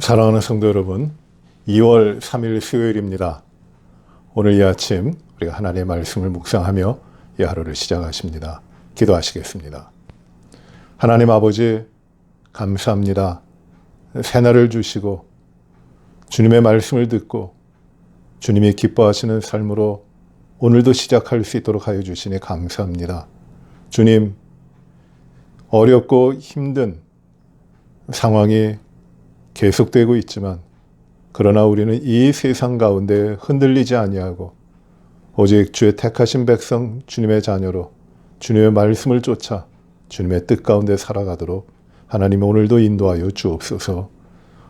사랑하는 성도 여러분, 2월 3일 수요일입니다. 오늘 이 아침 우리가 하나님의 말씀을 묵상하며 이 하루를 시작하십니다. 기도하시겠습니다. 하나님 아버지, 감사합니다. 새날을 주시고 주님의 말씀을 듣고 주님이 기뻐하시는 삶으로 오늘도 시작할 수 있도록 하여 주시니 감사합니다. 주님, 어렵고 힘든 상황이 계속되고 있지만 그러나 우리는 이 세상 가운데 흔들리지 아니하고 오직 주의 택하신 백성 주님의 자녀로 주님의 말씀을 쫓아 주님의 뜻 가운데 살아가도록 하나님 오늘도 인도하여 주옵소서.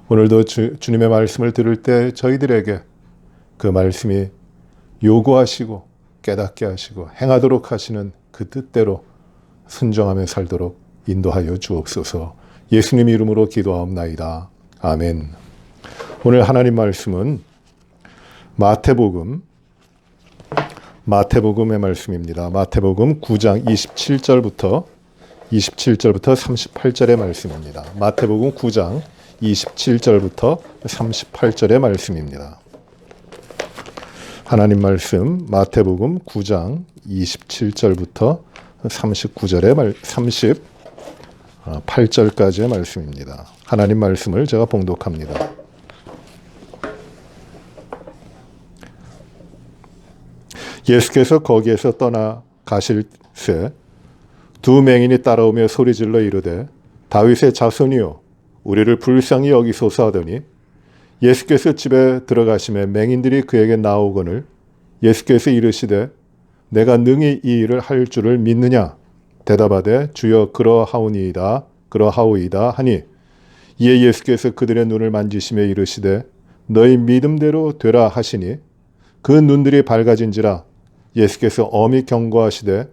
오늘도 주님의 말씀을 들을 때 저희들에게 그 말씀이 요구하시고 깨닫게 하시고 행하도록 하시는 그 뜻대로 순종하며 살도록 인도하여 주옵소서. 예수님 이름으로 기도하옵나이다. 아멘. 오늘 하나님 말씀은 마태복음의 말씀입니다. 마태복음 9장 27절부터 38절의 말씀입니다. 마태복음 9장 27절부터 38절의 말씀입니다. 하나님 말씀 마태복음 9장 27절부터 38절까지의 말씀입니다. 하나님 말씀을 제가 봉독합니다. 예수께서 거기에서 떠나 가실새 두 맹인이 따라오며 소리질러 이르되 다윗의 자손이여 우리를 불쌍히 여기소서 하더니 예수께서 집에 들어가심에 맹인들이 그에게 나오거늘 예수께서 이르시되 내가 능히 이 일을 할 줄을 믿느냐 대답하되 주여 그러하오이다 하니 이에 예수께서 그들의 눈을 만지시며 이르시되 너희 믿음대로 되라 하시니 그 눈들이 밝아진지라. 예수께서 엄히 경고하시되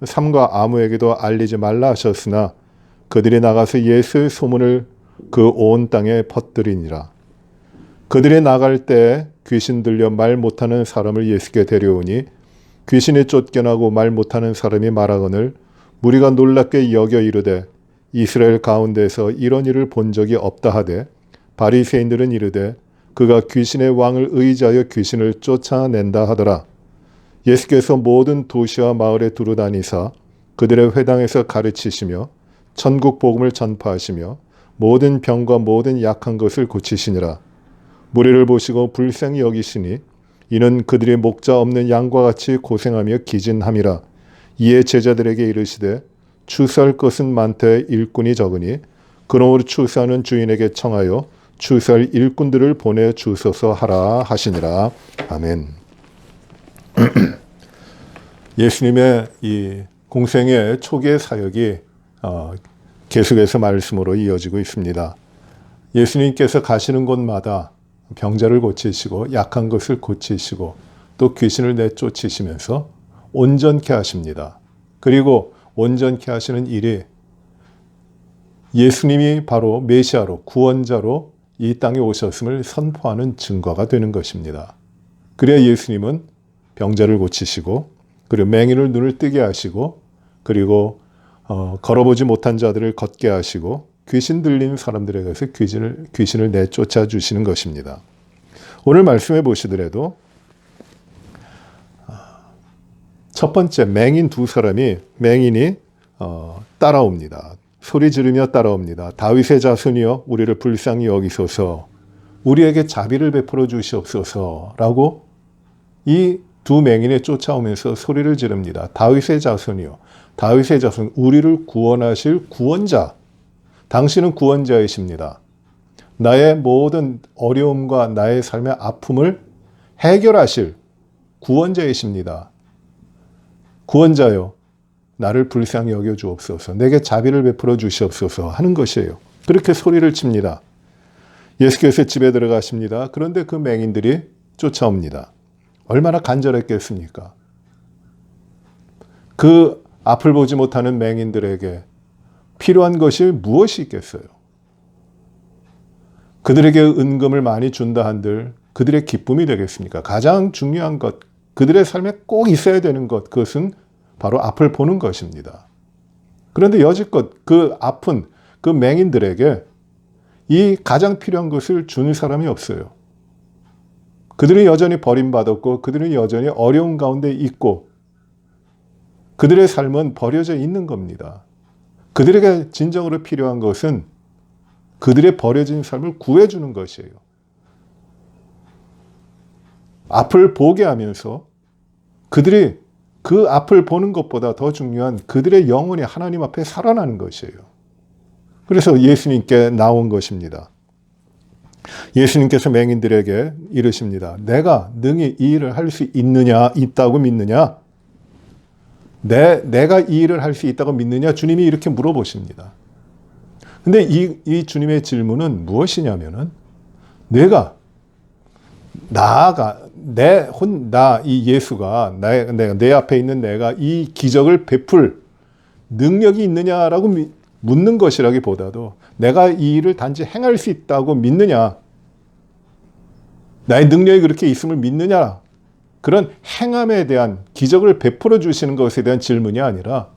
삼가 아무에게도 알리지 말라 하셨으나 그들이 나가서 예수의 소문을 그 온 땅에 퍼뜨리니라. 그들이 나갈 때 귀신 들려 말 못하는 사람을 예수께 데려오니 귀신이 쫓겨나고 말 못하는 사람이 말하거늘 무리가 놀랍게 여겨 이르되 이스라엘 가운데서 이런 일을 본 적이 없다 하되 바리새인들은 이르되 그가 귀신의 왕을 의지하여 귀신을 쫓아낸다 하더라. 예수께서 모든 도시와 마을에 두루다니사 그들의 회당에서 가르치시며 천국 복음을 전파하시며 모든 병과 모든 약한 것을 고치시니라. 무리를 보시고 불쌍히 여기시니 이는 그들이 목자 없는 양과 같이 고생하며 기진함이라. 이에 제자들에게 이르시되 추수할 것은 많되 일꾼이 적으니 그러므로 추수하는 주인에게 청하여 추수할 일꾼들을 보내 주소서 하라 하시니라. 아멘. 예수님의 이 공생의 초기의 사역이 계속해서 말씀으로 이어지고 있습니다. 예수님께서 가시는 곳마다 병자를 고치시고 약한 것을 고치시고 또 귀신을 내쫓으시면서 온전케 하십니다. 그리고 온전케 하시는 일이 예수님이 바로 메시아로 구원자로 이 땅에 오셨음을 선포하는 증거가 되는 것입니다. 그래야 예수님은 병자를 고치시고 그리고 맹인을 눈을 뜨게 하시고 그리고 걸어보지 못한 자들을 걷게 하시고 귀신 들린 사람들에게서 귀신을 내쫓아 주시는 것입니다. 오늘 말씀해 보시더라도 첫 번째 맹인이 따라옵니다. 소리 지르며 따라옵니다. 다윗의 자손이여 우리를 불쌍히 여기소서 우리에게 자비를 베풀어 주시옵소서라고 이 두 맹인이 쫓아오면서 소리를 지릅니다. 다윗의 자손이여 다윗의 자손 우리를 구원하실 구원자 당신은 구원자이십니다. 나의 모든 어려움과 나의 삶의 아픔을 해결하실 구원자이십니다. 구원자여 나를 불쌍히 여겨 주옵소서 내게 자비를 베풀어 주시옵소서 하는 것이에요. 그렇게 소리를 칩니다. 예수께서 집에 들어가십니다. 그런데 그 맹인들이 쫓아옵니다. 얼마나 간절했겠습니까? 그 앞을 보지 못하는 맹인들에게 필요한 것이 무엇이 있겠어요? 그들에게 은금을 많이 준다 한들 그들의 기쁨이 되겠습니까? 가장 중요한 것, 그들의 삶에 꼭 있어야 되는 것, 그것은 바로 앞을 보는 것입니다. 그런데 여지껏 그 아픈 그 맹인들에게 이 가장 필요한 것을 주는 사람이 없어요. 그들은 여전히 버림받았고 그들은 여전히 어려운 가운데 있고 그들의 삶은 버려져 있는 겁니다. 그들에게 진정으로 필요한 것은 그들의 버려진 삶을 구해주는 것이에요. 앞을 보게 하면서 그들이 그 앞을 보는 것보다 더 중요한 그들의 영혼이 하나님 앞에 살아나는 것이에요. 그래서 예수님께 나온 것입니다. 예수님께서 맹인들에게 이르십니다. 내가 능히 이 일을 할 수 있다고 믿느냐? 내가 이 일을 할 수 있다고 믿느냐? 주님이 이렇게 물어보십니다. 근데 이 주님의 질문은 무엇이냐면은 내가 이 예수가 내 앞에 있는 내가 이 기적을 베풀 능력이 있느냐라고 묻는 것이라기보다도 내가 이 일을 단지 행할 수 있다고 믿느냐, 나의 능력이 그렇게 있음을 믿느냐, 그런 행함에 대한 기적을 베풀어 주시는 것에 대한 질문이 아니라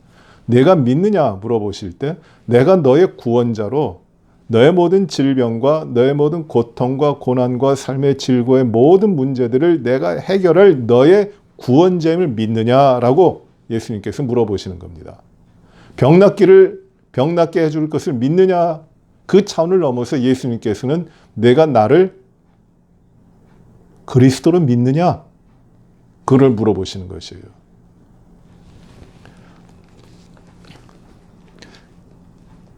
내가 믿느냐 물어보실 때 내가 너의 구원자로 너의 모든 질병과 너의 모든 고통과 고난과 삶의 질고의 모든 문제들을 내가 해결할 너의 구원자임을 믿느냐라고 예수님께서 물어보시는 겁니다. 병 낫게 해줄 것을 믿느냐, 그 차원을 넘어서 예수님께서는 내가 나를 그리스도로 믿느냐, 그걸 물어보시는 것이에요.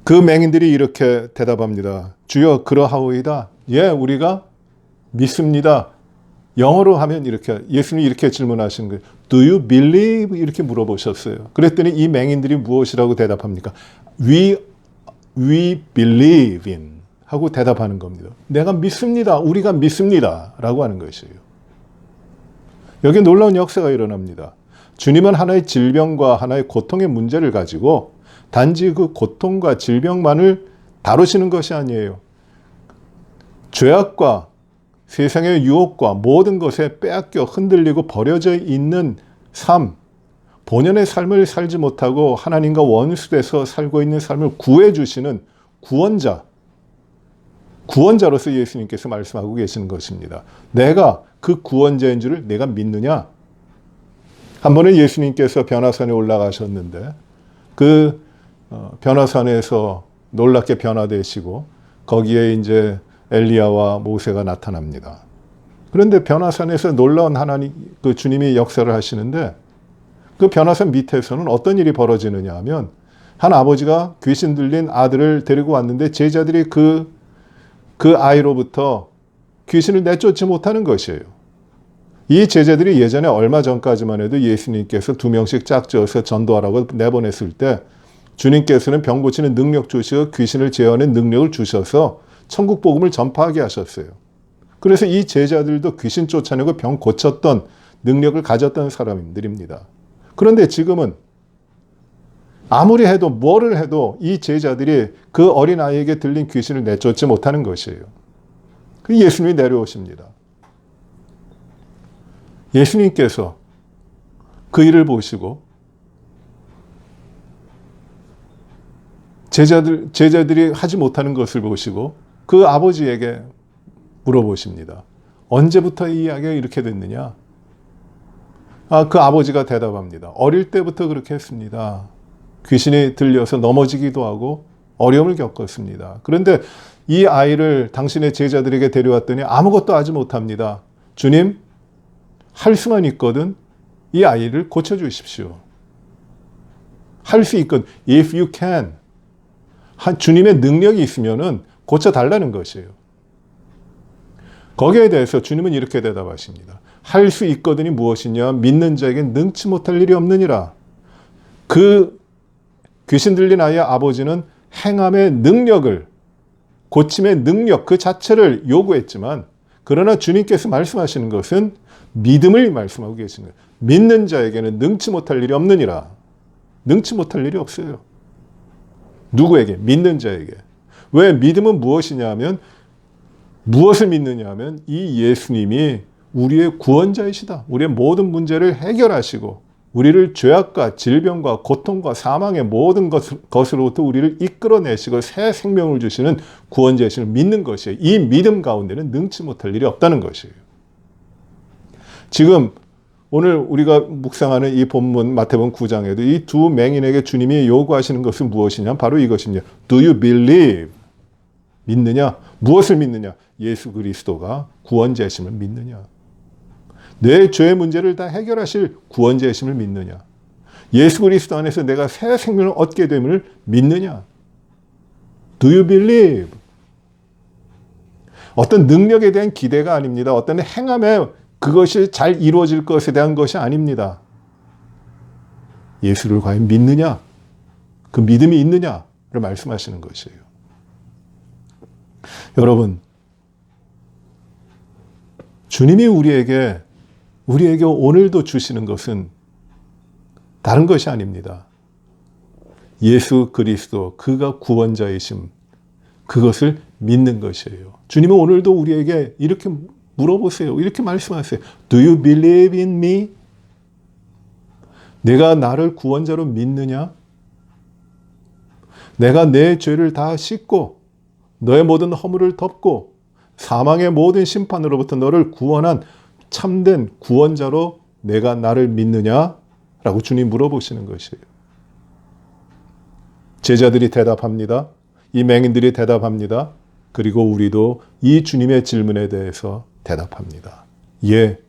그 맹인들이 이렇게 대답합니다. 주여 그러하오이다. 예, 우리가 믿습니다. 영어로 하면 이렇게 예수님이 이렇게 질문하시는 거예요. Do you believe? 이렇게 물어보셨어요. 그랬더니 이 맹인들이 무엇이라고 대답합니까? We believe in 하고 대답하는 겁니다. 내가 믿습니다. 우리가 믿습니다. 라고 하는 것이에요. 여기 놀라운 역사가 일어납니다. 주님은 하나의 질병과 하나의 고통의 문제를 가지고 단지 그 고통과 질병만을 다루시는 것이 아니에요. 죄악과 세상의 유혹과 모든 것에 빼앗겨 흔들리고 버려져 있는 삶, 본연의 삶을 살지 못하고 하나님과 원수돼서 살고 있는 삶을 구해주시는 구원자로서 예수님께서 말씀하고 계시는 것입니다. 내가 그 구원자인 줄을 내가 믿느냐? 한 번은 예수님께서 변화산에 올라가셨는데 그 변화산에서 놀랍게 변화되시고 거기에 이제 엘리야와 모세가 나타납니다. 그런데 변화산에서 놀라운 그 주님이 역사를 하시는데 그 변화산 밑에서는 어떤 일이 벌어지느냐 하면 한 아버지가 귀신 들린 아들을 데리고 왔는데 제자들이 그 아이로부터 귀신을 내쫓지 못하는 것이에요. 이 제자들이 예전에 얼마 전까지만 해도 예수님께서 2명씩 짝지어서 전도하라고 내보냈을 때 주님께서는 병 고치는 능력 주시고 귀신을 제어하는 능력을 주셔서 천국 복음을 전파하게 하셨어요. 그래서 이 제자들도 귀신 쫓아내고 병 고쳤던 능력을 가졌던 사람들입니다. 그런데 지금은 아무리 해도 뭐를 해도 이 제자들이 그 어린아이에게 들린 귀신을 내쫓지 못하는 것이에요. 그 예수님이 내려오십니다. 예수님께서 그 일을 보시고 제자들이 하지 못하는 것을 보시고 그 아버지에게 물어보십니다. 언제부터 이 이야기가 이렇게 됐느냐? 그 아버지가 대답합니다. 어릴 때부터 그렇게 했습니다. 귀신이 들려서 넘어지기도 하고 어려움을 겪었습니다. 그런데 이 아이를 당신의 제자들에게 데려왔더니 아무것도 하지 못합니다. 주님, 할 수만 있거든 이 아이를 고쳐주십시오. 할 수 있거든. If you can. 주님의 능력이 있으면은 고쳐달라는 것이에요. 거기에 대해서 주님은 이렇게 대답하십니다. 할 수 있거든이 무엇이냐? 믿는 자에게 능치 못할 일이 없느니라. 그 귀신 들린 아이의 아버지는 행함의 능력을, 고침의 능력 그 자체를 요구했지만 그러나 주님께서 말씀하시는 것은 믿음을 말씀하고 계신 거예요. 믿는 자에게는 능치 못할 일이 없느니라. 능치 못할 일이 없어요. 누구에게? 믿는 자에게. 왜? 믿음은 무엇이냐면 무엇을 믿느냐면 이 예수님이 우리의 구원자이시다. 우리의 모든 문제를 해결하시고 우리를 죄악과 질병과 고통과 사망의 모든 것으로부터 우리를 이끌어내시고 새 생명을 주시는 구원자이심을 믿는 것이에요. 이 믿음 가운데는 능치 못할 일이 없다는 것이에요. 지금 오늘 우리가 묵상하는 이 본문 마태복음 9장에도 이 두 맹인에게 주님이 요구하시는 것은 무엇이냐? 바로 이것입니다. Do you believe? 믿느냐? 무엇을 믿느냐? 예수 그리스도가 구원자이심을 믿느냐? 내 죄의 문제를 다 해결하실 구원자이심을 믿느냐? 예수 그리스도 안에서 내가 새 생명을 얻게 됨을 믿느냐? Do you believe? 어떤 능력에 대한 기대가 아닙니다. 어떤 행함에 그것이 잘 이루어질 것에 대한 것이 아닙니다. 예수를 과연 믿느냐? 그 믿음이 있느냐를 말씀하시는 것이에요. 여러분, 주님이 우리에게 오늘도 주시는 것은 다른 것이 아닙니다. 예수 그리스도, 그가 구원자이심, 그것을 믿는 것이에요. 주님은 오늘도 우리에게 이렇게 물어보세요. 이렇게 말씀하세요. Do you believe in me? 내가 나를 구원자로 믿느냐? 내가 내 죄를 다 씻고 너의 모든 허물을 덮고 사망의 모든 심판으로부터 너를 구원한 참된 구원자로 내가 나를 믿느냐? 라고 주님 물어보시는 것이에요. 제자들이 대답합니다. 이 맹인들이 대답합니다. 그리고 우리도 이 주님의 질문에 대해서 대답합니다. 예,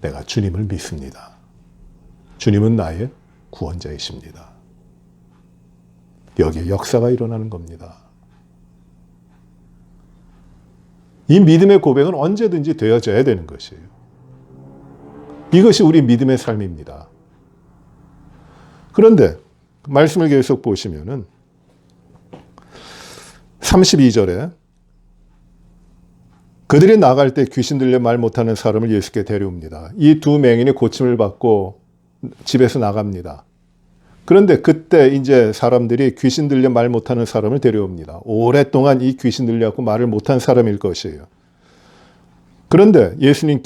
내가 주님을 믿습니다. 주님은 나의 구원자이십니다. 여기에 역사가 일어나는 겁니다. 이 믿음의 고백은 언제든지 되어져야 되는 것이에요. 이것이 우리 믿음의 삶입니다. 그런데 말씀을 계속 보시면은 32절에 그들이 나갈 때 귀신 들려 말 못하는 사람을 예수께 데려옵니다. 이 두 맹인이 고침을 받고 집에서 나갑니다. 그런데 그때 이제 사람들이 귀신 들려 말 못하는 사람을 데려옵니다. 오랫동안 이 귀신 들려갖고 말을 못한 사람일 것이에요. 그런데 예수님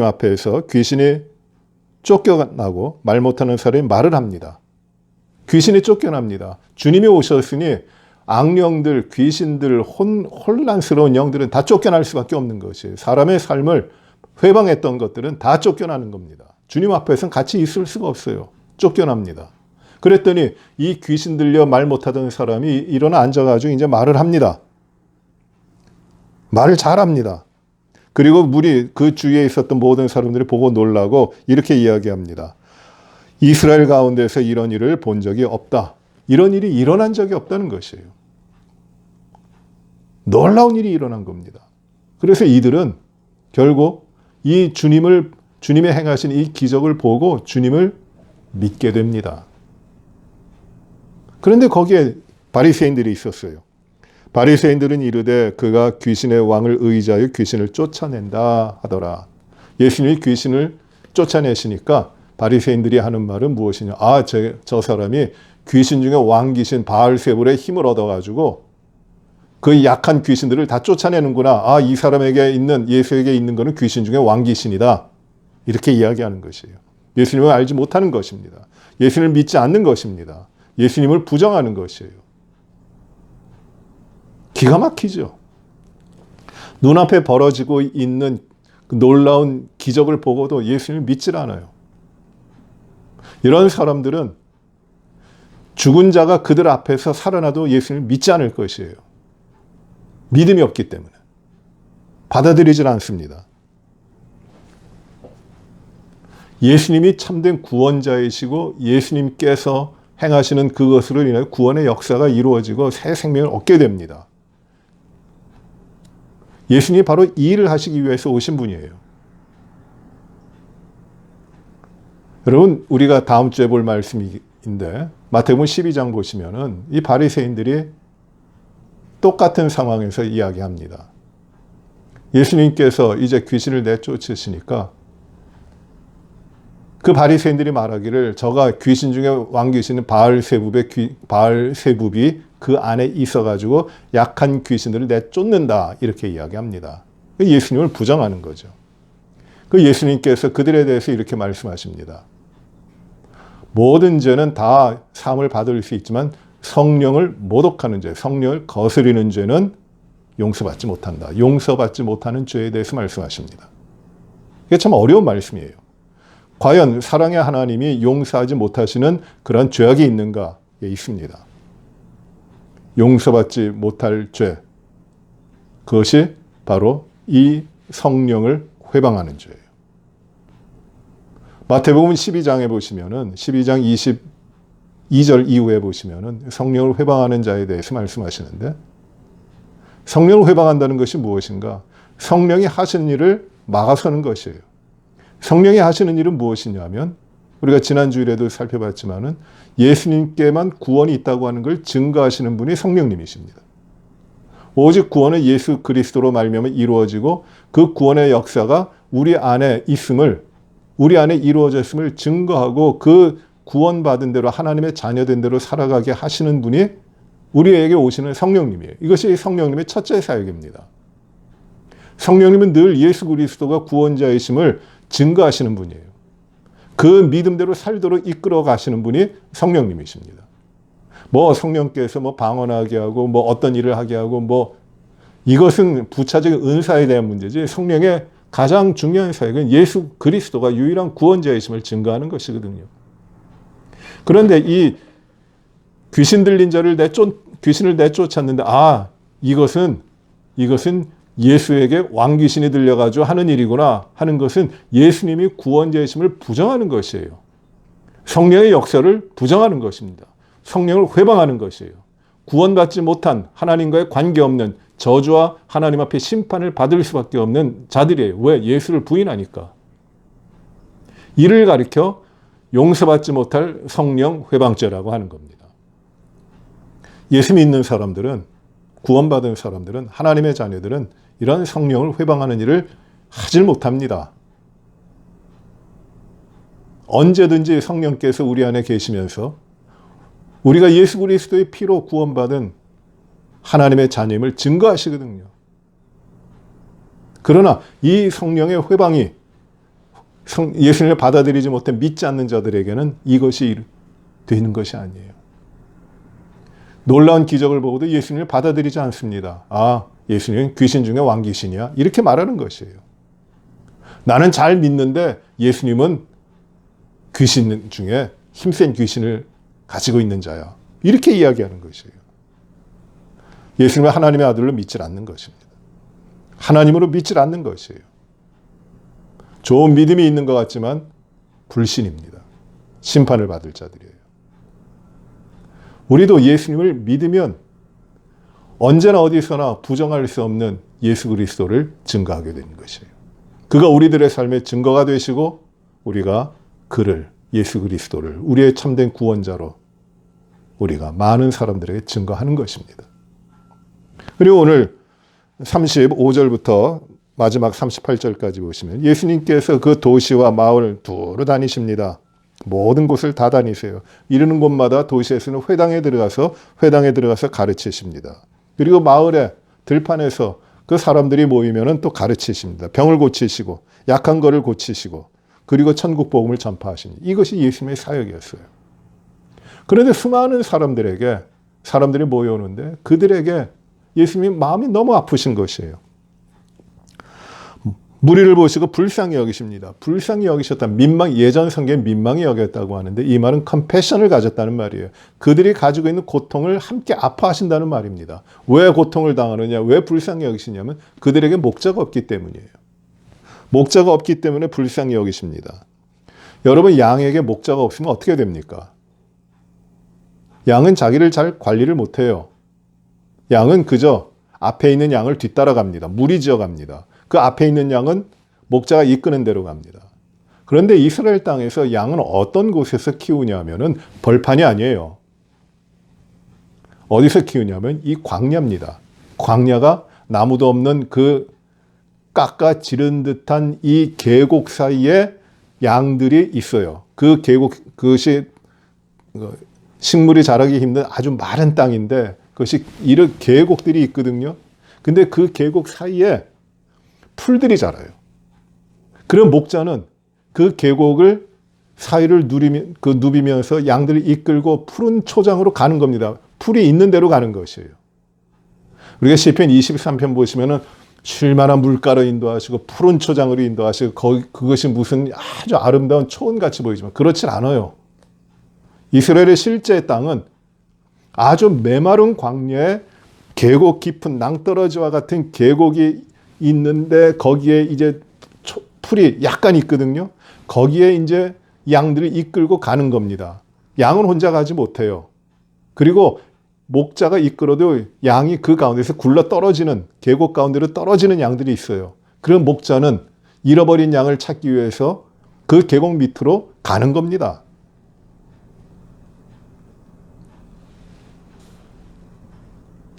앞에서 귀신이 쫓겨나고 말 못하는 사람이 말을 합니다. 귀신이 쫓겨납니다. 주님이 오셨으니 악령들, 귀신들, 혼란스러운 영들은 다 쫓겨날 수밖에 없는 것이에요. 사람의 삶을 회방했던 것들은 다 쫓겨나는 겁니다. 주님 앞에서는 같이 있을 수가 없어요. 쫓겨납니다. 그랬더니 이 귀신 들려 말 못하던 사람이 일어나 앉아가지고 이제 말을 합니다. 말을 잘합니다. 그리고 그 주위에 있었던 모든 사람들이 보고 놀라고 이렇게 이야기합니다. 이스라엘 가운데서 이런 일을 본 적이 없다. 이런 일이 일어난 적이 없다는 것이에요. 놀라운 일이 일어난 겁니다. 그래서 이들은 결국 이 주님의 행하신 이 기적을 보고 주님을 믿게 됩니다. 그런데 거기에 바리새인들이 있었어요. 바리새인들은 이르되 그가 귀신의 왕을 의지하여 귀신을 쫓아낸다 하더라. 예수님이 귀신을 쫓아내시니까 바리새인들이 하는 말은 무엇이냐? 저 사람이 귀신 중에 왕귀신 바알세불의 힘을 얻어가지고 그 약한 귀신들을 다 쫓아내는구나. 이 사람에게 있는, 예수에게 있는 것은 귀신 중에 왕귀신이다. 이렇게 이야기하는 것이에요. 예수님을 알지 못하는 것입니다. 예수님을 믿지 않는 것입니다. 예수님을 부정하는 것이에요. 기가 막히죠. 눈앞에 벌어지고 있는 그 놀라운 기적을 보고도 예수님을 믿질 않아요. 이런 사람들은 죽은 자가 그들 앞에서 살아나도 예수님을 믿지 않을 것이에요. 믿음이 없기 때문에. 받아들이질 않습니다. 예수님이 참된 구원자이시고 예수님께서 행하시는 그것으로 인하여 구원의 역사가 이루어지고 새 생명을 얻게 됩니다. 예수님이 바로 이 일을 하시기 위해서 오신 분이에요. 여러분, 우리가 다음 주에 볼 말씀인데 마태복음 12장 보시면은 이 바리새인들이 똑같은 상황에서 이야기합니다. 예수님께서 이제 귀신을 내쫓으시니까 그 바리새인들이 말하기를 저가 귀신 중에 왕귀신은 바알세붑이 그 안에 있어가지고 약한 귀신들을 내쫓는다 이렇게 이야기합니다. 예수님을 부정하는 거죠. 그 예수님께서 그들에 대해서 이렇게 말씀하십니다. 모든 죄는 다 사함을 받을 수 있지만 성령을 모독하는 죄, 성령을 거스리는 죄는 용서받지 못한다. 용서받지 못하는 죄에 대해서 말씀하십니다. 이게 참 어려운 말씀이에요. 과연 사랑의 하나님이 용서하지 못하시는 그런 죄악이 있는가? 예, 있습니다. 용서받지 못할 죄, 그것이 바로 이 성령을 회방하는 죄예요. 마태복음 12장에 보시면은 12장 22절 이후에 보시면은 성령을 회방하는 자에 대해서 말씀하시는데, 성령을 회방한다는 것이 무엇인가? 성령이 하시는 일을 막아서는 것이에요. 성령이 하시는 일은 무엇이냐면, 우리가 지난 주일에도 살펴봤지만은 예수님께만 구원이 있다고 하는 걸 증거하시는 분이 성령님이십니다. 오직 구원은 예수 그리스도로 말미암아 이루어지고 그 구원의 역사가 우리 안에 있음을, 우리 안에 이루어졌음을 증거하고 그 구원받은 대로 하나님의 자녀된 대로 살아가게 하시는 분이 우리에게 오시는 성령님이에요. 이것이 성령님의 첫째 사역입니다. 성령님은 늘 예수 그리스도가 구원자이심을 증거하시는 분이에요. 그 믿음대로 살도록 이끌어 가시는 분이 성령님이십니다. 성령께서 방언하게 하고 어떤 일을 하게 하고 이것은 부차적인 은사에 대한 문제지, 성령의 가장 중요한 사역은 예수 그리스도가 유일한 구원자이심을 증거하는 것이거든요. 그런데 이 귀신 들린 자를 귀신을 내쫓았는데, 이것은 예수에게 왕귀신이 들려가지고 하는 일이구나 하는 것은 예수님이 구원자이심을 부정하는 것이에요. 성령의 역사를 부정하는 것입니다. 성령을 회방하는 것이에요. 구원받지 못한, 하나님과의 관계없는, 저주와 하나님 앞에 심판을 받을 수밖에 없는 자들이에요. 왜? 예수를 부인하니까. 이를 가리켜 용서받지 못할 성령 회방죄라고 하는 겁니다. 예수 믿는 사람들은, 구원받은 사람들은, 하나님의 자녀들은 이런 성령을 회방하는 일을 하질 못합니다. 언제든지 성령께서 우리 안에 계시면서 우리가 예수 그리스도의 피로 구원받은 하나님의 자녀임을 증거하시거든요. 그러나 이 성령의 회방이 예수님을 받아들이지 못해 믿지 않는 자들에게는 이것이 되는 것이 아니에요. 놀라운 기적을 보고도 예수님을 받아들이지 않습니다. 예수님은 귀신 중에 왕귀신이야, 이렇게 말하는 것이에요. 나는 잘 믿는데 예수님은 귀신 중에 힘센 귀신을 가지고 있는 자야, 이렇게 이야기하는 것이에요. 예수님을 하나님의 아들로 믿질 않는 것입니다. 하나님으로 믿질 않는 것이에요. 좋은 믿음이 있는 것 같지만 불신입니다. 심판을 받을 자들이에요. 우리도 예수님을 믿으면 언제나 어디서나 부정할 수 없는 예수 그리스도를 증거하게 되는 것이에요. 그가 우리들의 삶의 증거가 되시고 우리가 그를, 예수 그리스도를 우리의 참된 구원자로 우리가 많은 사람들에게 증거하는 것입니다. 그리고 오늘 35절부터 마지막 38절까지 보시면 예수님께서 그 도시와 마을 두루 다니십니다. 모든 곳을 다 다니세요. 이르는 곳마다 도시에서는 회당에 들어가서 가르치십니다. 그리고 마을에 들판에서 그 사람들이 모이면은 또 가르치십니다. 병을 고치시고 약한 거를 고치시고 그리고 천국 복음을 전파하십니다. 이것이 예수님의 사역이었어요. 그런데 수많은 사람들이 모여오는데 그들에게 예수님이 마음이 너무 아프신 것이에요. 무리를 보시고 불쌍히 여기십니다. 불쌍히 여기셨다. 예전 성경에 민망히 여겼다고 하는데 이 말은 컴패션을 가졌다는 말이에요. 그들이 가지고 있는 고통을 함께 아파하신다는 말입니다. 왜 고통을 당하느냐, 왜 불쌍히 여기시냐면 그들에게 목자가 없기 때문이에요. 목자가 없기 때문에 불쌍히 여기십니다. 여러분, 양에게 목자가 없으면 어떻게 됩니까? 양은 자기를 잘 관리를 못해요. 양은 그저 앞에 있는 양을 뒤따라갑니다. 무리지어 갑니다. 그 앞에 있는 양은 목자가 이끄는 대로 갑니다. 그런데 이스라엘 땅에서 양은 어떤 곳에서 키우냐면은 벌판이 아니에요. 어디서 키우냐면 이 광야입니다. 광야가 나무도 없는 그 깎아 지른 듯한 이 계곡 사이에 양들이 있어요. 그 계곡, 그것이 식물이 자라기 힘든 아주 마른 땅인데 그것이 이런 계곡들이 있거든요. 근데 그 계곡 사이에 풀들이 자라요. 그런 목자는 그 계곡을 사이를 누비면서 양들을 이끌고 푸른 초장으로 가는 겁니다. 풀이 있는 대로 가는 것이에요. 우리가 시편 23편 보시면은 쉴만한 물가로 인도하시고 푸른 초장으로 인도하시고 그것이 무슨 아주 아름다운 초원같이 보이지만 그렇진 않아요. 이스라엘의 실제 땅은 아주 메마른 광야에 계곡 깊은 낭떠러지와 같은 계곡이 있는데 거기에 이제 풀이 약간 있거든요. 거기에 이제 양들을 이끌고 가는 겁니다. 양은 혼자 가지 못해요. 그리고 목자가 이끌어도 양이 그 가운데서 굴러 떨어지는, 계곡 가운데로 떨어지는 양들이 있어요. 그런 목자는 잃어버린 양을 찾기 위해서 그 계곡 밑으로 가는 겁니다.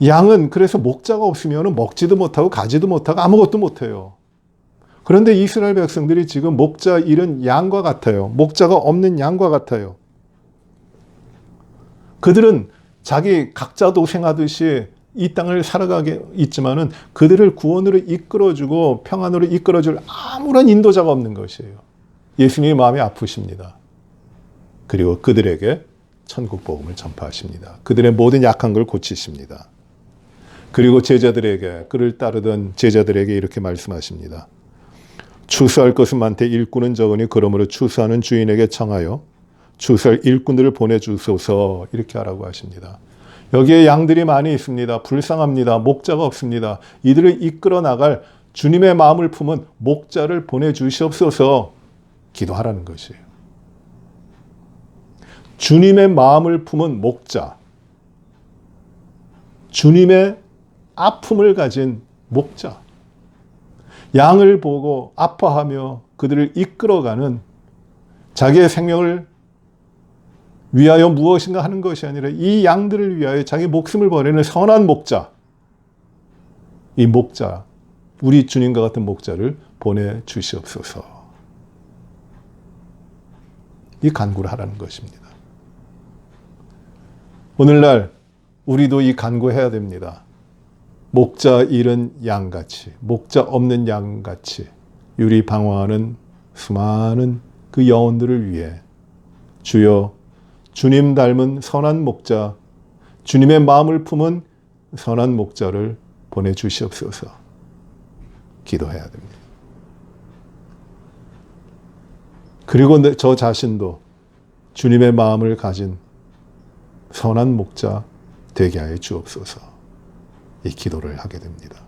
양은 그래서 목자가 없으면 먹지도 못하고 가지도 못하고 아무것도 못해요. 그런데 이스라엘 백성들이 지금 목자 잃은 양과 같아요. 목자가 없는 양과 같아요. 그들은 자기 각자 도생하듯이 이 땅을 살아가게 있지만은 그들을 구원으로 이끌어주고 평안으로 이끌어줄 아무런 인도자가 없는 것이에요. 예수님의 마음이 아프십니다. 그리고 그들에게 천국 복음을 전파하십니다. 그들의 모든 약한 걸 고치십니다. 그리고 제자들에게, 그를 따르던 제자들에게 이렇게 말씀하십니다. 추수할 것은 많되 일꾼은 적으니 그러므로 추수하는 주인에게 청하여 추수할 일꾼들을 보내주소서 이렇게 하라고 하십니다. 여기에 양들이 많이 있습니다. 불쌍합니다. 목자가 없습니다. 이들을 이끌어 나갈 주님의 마음을 품은 목자를 보내주시옵소서 기도하라는 것이에요. 주님의 마음을 품은 목자, 주님의 아픔을 가진 목자, 양을 보고 아파하며 그들을 이끌어가는 자기의 생명을 위하여 무엇인가 하는 것이 아니라 이 양들을 위하여 자기 목숨을 버리는 선한 목자, 이 목자, 우리 주님과 같은 목자를 보내주시옵소서. 이 간구를 하라는 것입니다. 오늘날 우리도 이 간구해야 됩니다. 목자 잃은 양같이, 목자 없는 양같이 유리 방황하는 수많은 그 영혼들을 위해 주여 주님 닮은 선한 목자, 주님의 마음을 품은 선한 목자를 보내주시옵소서 기도해야 됩니다. 그리고 저 자신도 주님의 마음을 가진 선한 목자 되게 하여 주옵소서 이 기도를 하게 됩니다.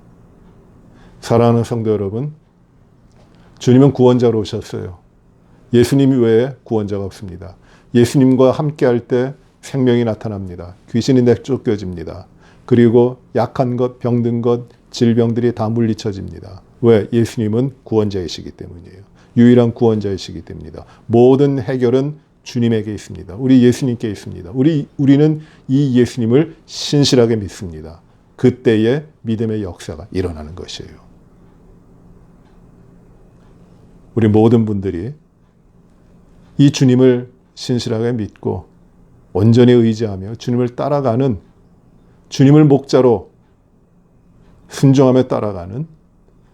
사랑하는 성도 여러분, 주님은 구원자로 오셨어요. 예수님 외에 구원자가 없습니다. 예수님과 함께할 때 생명이 나타납니다. 귀신이 내쫓겨집니다. 그리고 약한 것, 병든 것, 질병들이 다 물리쳐집니다. 왜? 예수님은 구원자이시기 때문이에요. 유일한 구원자이시기 때문입니다. 모든 해결은 주님에게 있습니다. 우리 예수님께 있습니다. 우리는 이 예수님을 신실하게 믿습니다. 그때의 믿음의 역사가 일어나는 것이에요. 우리 모든 분들이 이 주님을 신실하게 믿고 온전히 의지하며 주님을 따라가는, 주님을 목자로 순종하며 따라가는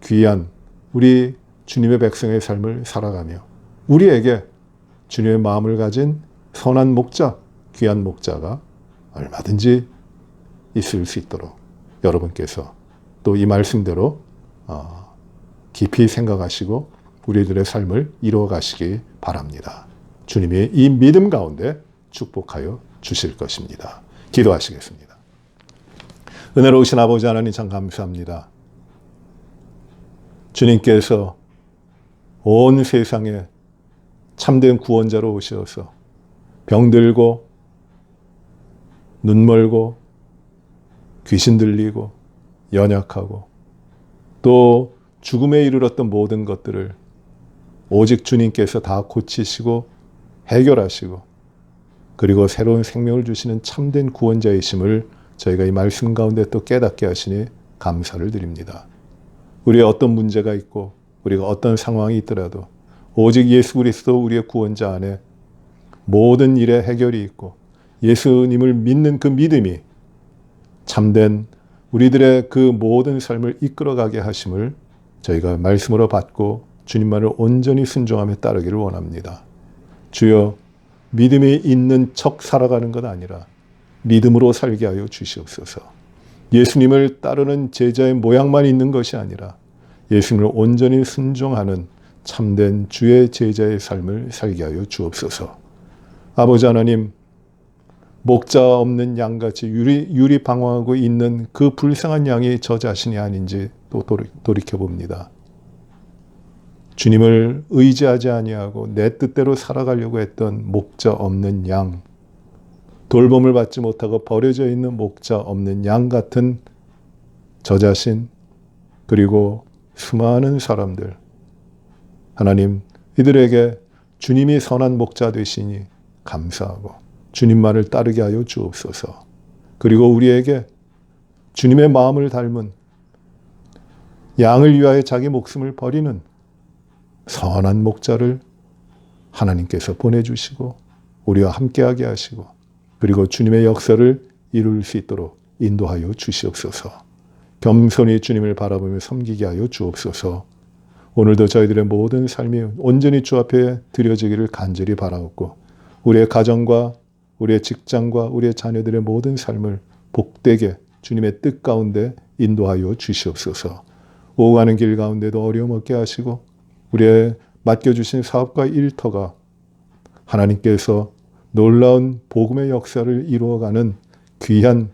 귀한 우리 주님의 백성의 삶을 살아가며 우리에게 주님의 마음을 가진 선한 목자, 귀한 목자가 얼마든지 있을 수 있도록 여러분께서 또 이 말씀대로 깊이 생각하시고 우리들의 삶을 이루어 가시기 바랍니다. 주님이 이 믿음 가운데 축복하여 주실 것입니다. 기도하시겠습니다. 은혜로우신 아버지 하나님 참 감사합니다. 주님께서 온 세상에 참된 구원자로 오셔서 병들고 눈멀고 귀신 들리고 연약하고 또 죽음에 이르렀던 모든 것들을 오직 주님께서 다 고치시고 해결하시고 그리고 새로운 생명을 주시는 참된 구원자이심을 저희가 이 말씀 가운데 또 깨닫게 하시니 감사를 드립니다. 우리의 어떤 문제가 있고 우리가 어떤 상황이 있더라도 오직 예수 그리스도 우리의 구원자 안에 모든 일에 해결이 있고 예수님을 믿는 그 믿음이 참된 우리들의 그 모든 삶을 이끌어가게 하심을 저희가 말씀으로 받고 주님만을 온전히 순종하며 따르기를 원합니다. 주여, 믿음이 있는 척 살아가는 것 아니라 믿음으로 살게 하여 주시옵소서. 예수님을 따르는 제자의 모양만 있는 것이 아니라 예수님을 온전히 순종하는 참된 주의 제자의 삶을 살게 하여 주옵소서. 아버지 하나님, 목자 없는 양같이 유리방황하고 있는 그 불쌍한 양이 저 자신이 아닌지 또 돌이켜봅니다. 주님을 의지하지 아니하고 내 뜻대로 살아가려고 했던 목자 없는 양, 돌봄을 받지 못하고 버려져 있는 목자 없는 양 같은 저 자신, 그리고 수많은 사람들, 하나님, 이들에게 주님이 선한 목자 되시니 감사하고 주님만을 따르게 하여 주옵소서. 그리고 우리에게 주님의 마음을 닮은, 양을 위하여 자기 목숨을 버리는 선한 목자를 하나님께서 보내주시고 우리와 함께하게 하시고, 그리고 주님의 역사를 이룰 수 있도록 인도하여 주시옵소서. 겸손히 주님을 바라보며 섬기게 하여 주옵소서. 오늘도 저희들의 모든 삶이 온전히 주 앞에 드려지기를 간절히 바라옵고, 우리의 가정과 우리의 직장과 우리의 자녀들의 모든 삶을 복되게 주님의 뜻 가운데 인도하여 주시옵소서. 오가는 길 가운데도 어려움 없게 하시고, 우리의 맡겨주신 사업과 일터가 하나님께서 놀라운 복음의 역사를 이루어가는 귀한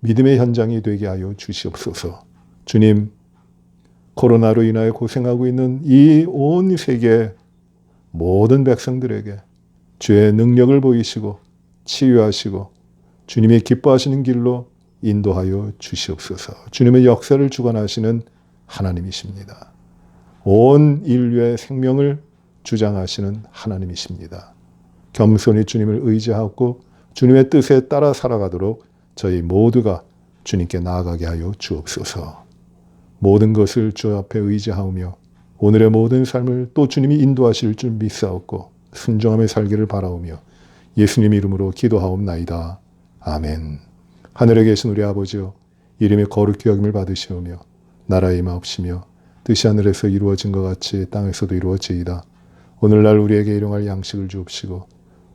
믿음의 현장이 되게 하여 주시옵소서. 주님, 코로나로 인하여 고생하고 있는 이 온 세계 모든 백성들에게 주의 능력을 보이시고 치유하시고 주님이 기뻐하시는 길로 인도하여 주시옵소서. 주님의 역사를 주관하시는 하나님이십니다. 온 인류의 생명을 주장하시는 하나님이십니다. 겸손히 주님을 의지하고 주님의 뜻에 따라 살아가도록 저희 모두가 주님께 나아가게 하여 주옵소서. 모든 것을 주 앞에 의지하오며 오늘의 모든 삶을 또 주님이 인도하실 줄 믿사옵고 순종하며 살기를 바라오며 예수님 이름으로 기도하옵나이다. 아멘. 하늘에 계신 우리 아버지여, 이름이 거룩히 여김을 받으시오며 나라의 임하옵시며 뜻이 하늘에서 이루어진 것 같이 땅에서도 이루어지이다. 오늘날 우리에게 일용할 양식을 주옵시고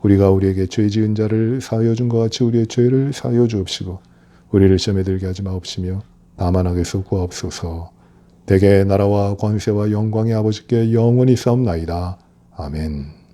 우리가 우리에게 죄 지은 자를 사하여 준 것 같이 우리의 죄를 사하여 주옵시고 우리를 시험에 들게 하지 마옵시며 다만 악에서 구하옵소서. 대개 나라와 권세와 영광의 아버지께 영원히 싸움나이다. 아멘.